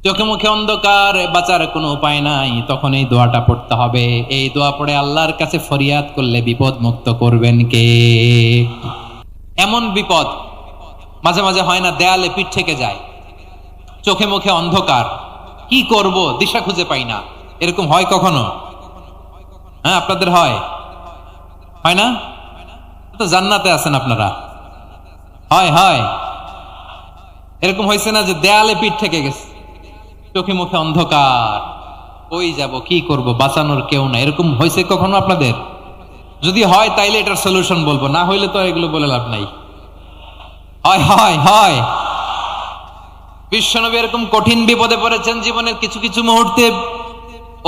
চোখে মুখে অন্ধকার, বাঁচার কোনো উপায় নাই, তখন এই দোয়াটা পড়তে হবে। এই দোয়া পড়ে আল্লাহর কাছে ফরিয়াদ করলে বিপদ মুক্ত করবেন কে? এমন বিপদ মাঝে মাঝে হয় না, দেয়ালে পিঠ থেকে যায়, চোখে মুখে অন্ধকার, কি করব দিশা খুঁজে পাই না, এরকম হয় কখনো? হ্যাঁ, আপনাদের হয়? হয় না? তো জান্নাতে আছেন আপনারা। হয় হয় এরকম হয়েছে না যে দেয়ালে পিঠ থেকে গেছে, চোখে মুখে অন্ধকার, ওই যাব, কি করব, বাঁচানোর কেউ না, এরকম হয়েছে কখনো আপনাদের? যদি হয় তাইলে এটার সলিউশন বলবো, না হইলে তো এগুলো বলে লাভ নাই। হয় হয় হয় বিশ্বনবী এরকম কঠিন বিপদে পড়েছেন জীবনের কিছু কিছু মুহূর্তে।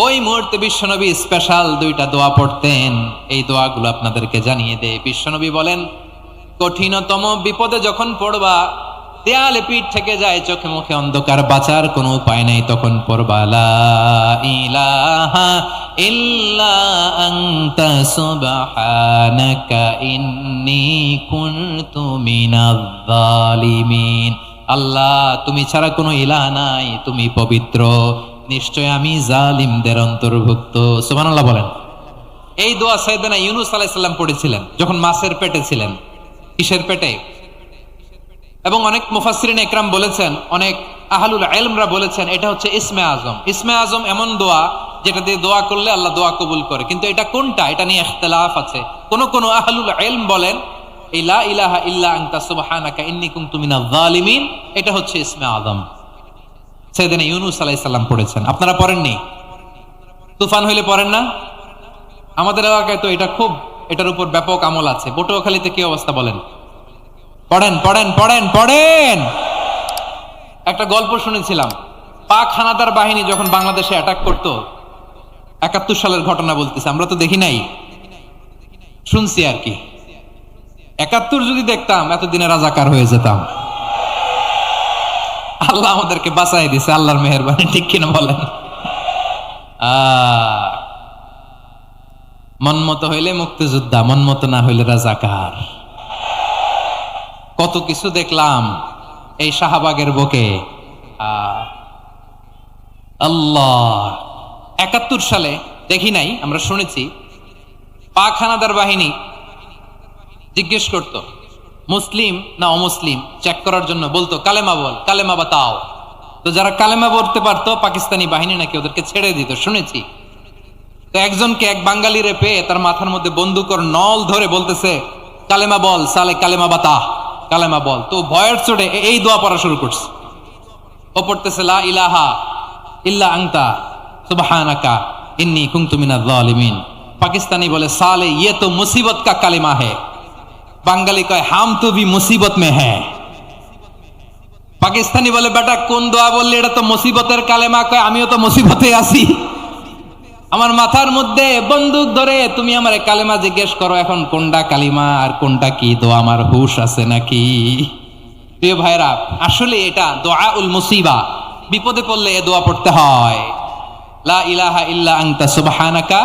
ওই মুহূর্তে বিশ্বনবী স্পেশাল দুইটা দোয়া পড়তেন। এই দোয়াগুলো আপনাদেরকে জানিয়ে দেয়। বিশ্বনবী বলেন, কঠিনতম বিপদে যখন পড়বা, দেয়ালে পিঠ থেকে যায়, চোখে মুখে অন্ধকার, বাঁচার কোনো উপায় নাই, তখন পড়বা লা ইলাহা ইল্লা আনতা সুবহানাকা ইন্নী কুনতু মিনাজ জালিমিন। আল্লাহ, তুমি ছাড়া কোনো ইলাহ নাই, তুমি পবিত্র, নিশ্চয় আমি জালিমদের অন্তর্ভুক্ত। সুবহানাল্লাহ বলেন। এই দোয়া সাইয়েদনা ইউনূস আলাইহিস সালাম পড়েছিলেন যখন মাছের পেটে ছিলেন। কিসের পেটে? এবং অনেক মুফাসসিরিন ইকরাম বলেছেন, অনেক আহলুল ইলমরা বলেছেন, এটা হচ্ছে ইসমে আজম। ইসমে আজম এমন দোয়া যেটা দিয়ে দোয়া করলে আল্লাহ দোয়া কবুল করে, কিন্তু এটা কোনটা, এটা নিয়ে ইখতিলাফ আছে। কোন কোন আহলুল ইলম বলেন এই লা ইলাহা ইল্লা আনতা সুবহানাকা ইন্নী কুনতু মিনাজ জালিমিন, এটা হচ্ছে ইসমে আজম। সাইয়েদনা ইউনূস আলাইহিস সালাম পড়েছেন। আপনারা পড়েননি? তুফান হইলে পড়েন না? আমাদের এলাকায় তো এটা খুব, এটার উপর ব্যাপক আমল আছে। পটুয়াখালীতে কি অবস্থা বলেন? পড়েন পড়েন পড়েন পড়েন। একটা গল্প শুনেছিলাম, পাক হানাদার বাহিনী যখন বাংলাদেশে অ্যাটাক করত, ৭১ সালের ঘটনা বলতেছে, আমরা তো দেখি নাই, শুনছি আর কি। ৭১ যদি দেখতাম এতদিনে রাজাকার হয়ে যেতাম। আল্লাহ আমাদেরকে বাঁচাই দিছে, আল্লাহর মেহেরবানি, ঠিক কিনা বলেন? মন মতো হইলে মুক্তিযোদ্ধা, মন মতো না হইলে রাজাকার। কত কিছু দেখলাম এই শাহবাগের বুকে। আল্লাহ, ৭১ সালে দেখি নাই, আমরা শুনেছি পাক হানাদার বাহিনী জিজ্ঞেস করত মুসলিম না অমুসলিম চেক করার জন্য, বলতো কালেমা বল, কালেমা বাতাও। তো যারা কালেমা বলতে পারতো পাকিস্তানি বাহিনী নাকি ওদেরকে ছেড়ে দিত, শুনেছি। তো একজনকে, এক বাঙালিরে পেয়ে তার মাথার মধ্যে বন্দুকর নল ধরে বলতেছে কালেমা বল সালে, কালেমা বাতা, কালেমা বল। তো ভয়ের চোটে এই দোয়া পড়া শুরু করছে। ও পড়তেছে লা ইলাহা ইল্লা আনতা সুবহানাকা ইন্নী কুনতু মিনাজ জালিমিন। পাকিস্তানি বলে সালে ইয়ে তো মুসিবত কা কালিমা है। বাঙালি কয় হাম তো ভি মুসিবত মে হ্যায়। পাকিস্তানি বলে বেটা কোন দোয়া বললি, এটা তো মুসিবতের কালেমা। কয় আমিও তো মুসিবতে আছি, আমার মাথার মধ্যে বন্দুক ধরে তুমি আমার কালেমা জিজ্ঞেস করো, এখন কোনটা কালিমা আর কোনটা কি দোয়া, আমার হুশ আছে নাকি? প্রিয় ভাইরা, আসলে এটা দুআউল মুসিবা, বিপদে পড়লে এ দোয়া পড়তে হয়। লা ইলাহা ইল্লা আনতা সুবহানাকা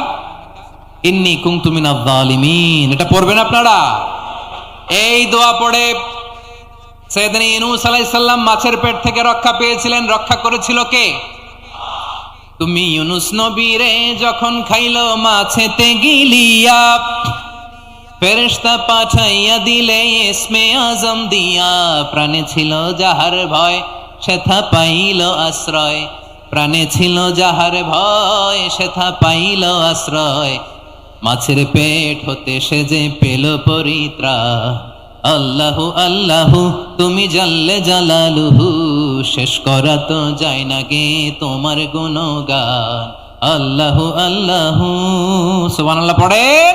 ইন্নী কুনতু মিনাজ জালিমিন, এটা পড়বেন আপনারা। এই দোয়া পড়ে সাইয়েদনা ইউনূস আলাইহিস সালাম মাছের পেট থেকে রক্ষা পেয়েছিলেন। রক্ষা করেছিল কে? তুমি ইউনূস নবীরে যখন খাইলো মাছেতে গিলিয়া, ফেরেশতা পাঠাইয়া দিলে ইসমে আজম দিয়া। প্রাণে ছিল যাহার ভয় সেথা পাইল আশ্রয়, প্রাণে ছিল যাহার ভয় সেথা পাইল আশ্রয়। মাছের পেট হতে সে যে পেল পরিত্রাণ। আল্লাহু আল্লাহু তুমি জাল্লে জালালুহু, শেষ করা তো যায় না গে তোমার গুণগান। আল্লাহু আল্লাহু, সুবহানাল্লাহ পড়েন।